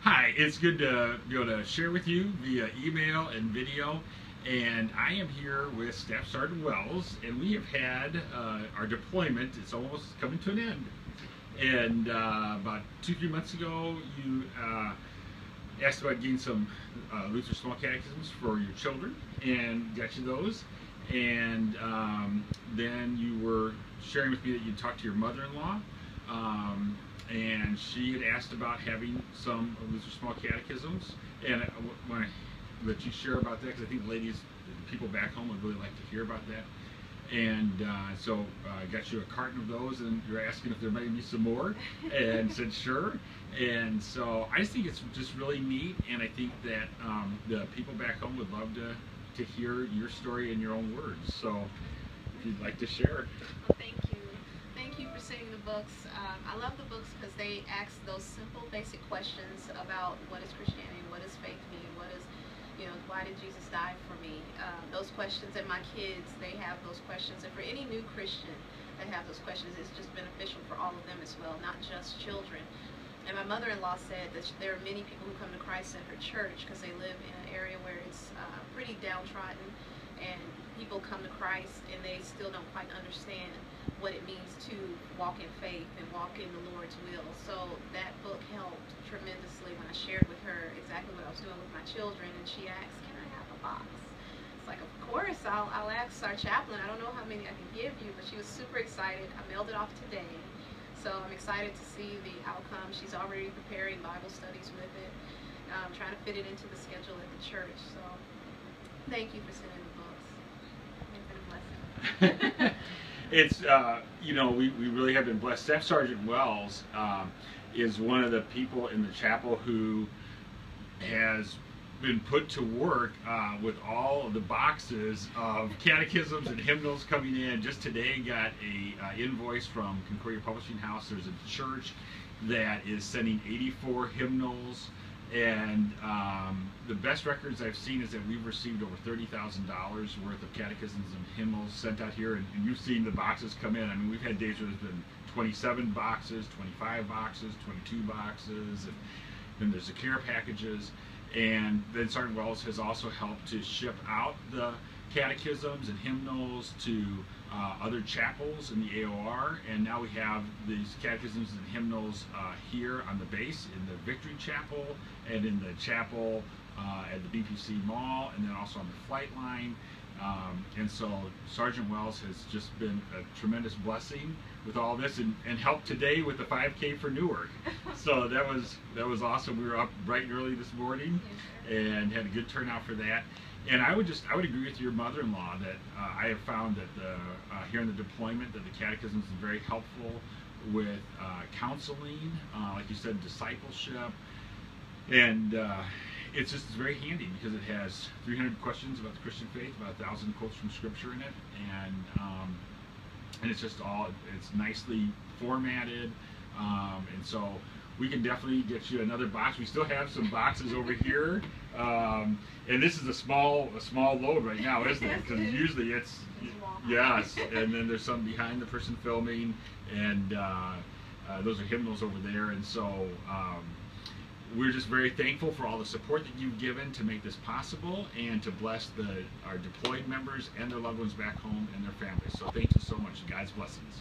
Hi, it's good to be able to share with you via email and video. And I am here with Staff Sergeant Wells, and we have had our deployment. It's almost coming to an end. And about 2-3 months ago, you asked about getting some Lutheran small catechisms for your children, and got you those. And then you were sharing with me that you talked to your mother-in-law. And she had asked about having some of Lutheran small catechisms, and I want to let you share about that because I think ladies, people back home would really like to hear about that. And so I got you a carton of those, and you're asking if there might be some more, and said sure. And so I just think it's just really neat, and I think that the people back home would love to hear your story in your own words. So if you'd like to share. Well, thank you. Thank you for sending the books. I love the books because they ask those simple, basic questions about what is Christianity, what does faith mean, what is, why did Jesus die for me? Those questions, and my kids, they have those questions. And for any new Christian that have those questions, it's just beneficial for all of them as well, not just children. And my mother-in-law said that there are many people who come to Christ in her church because they live in an area where it's pretty downtrodden, and people come to Christ and they still don't quite understand what it means to walk in faith and walk in the Lord's will. So that book helped tremendously when I shared with her exactly what I was doing with my children, and she asked, "Can I have a box?" It's like, of course, I'll ask our chaplain. I don't know how many I can give you, but she was super excited. I mailed it off today, so I'm excited to see the outcome. She's already preparing Bible studies with it, trying to fit it into the schedule at the church. So thank you for sending the books. It's been a blessing. It's, we really have been blessed. Staff Sergeant Wells is one of the people in the chapel who has been put to work with all of the boxes of catechisms and hymnals coming in. Just today got a invoice from Concordia Publishing House. There's a church that is sending 84 hymnals. And the best records I've seen is that we've received over $30,000 worth of catechisms and hymnals sent out here, and you've seen the boxes come in. I mean, we've had days where there's been 27 boxes, 25 boxes, 22 boxes, and then there's the care packages. And then Sergeant Wells has also helped to ship out the catechisms and hymnals to other chapels in the AOR, and now we have these catechisms and hymnals here on the base in the Victory Chapel and in the chapel at the BPC Mall, and then also on the flight line. And so Sergeant Wells has just been a tremendous blessing with all this, and helped today with the 5K for Newark. So that was awesome. We were up bright and early this morning and had a good turnout for that. And I would agree with your mother-in-law that I have found that here in the deployment that the catechism is very helpful with counseling, like you said, discipleship, and it's very handy because it has 300 questions about the Christian faith, about 1,000 quotes from Scripture in it, and it's just it's nicely formatted, and so we can definitely get you another box. We still have some boxes over here, and this is a small load right now, isn't it? Because usually it's yes, and then there's some behind the person filming, and those are hymnals over there, and so we're just very thankful for all the support that you've given to make this possible and to bless our deployed members and their loved ones back home and their families. So thank you so much. God's blessings.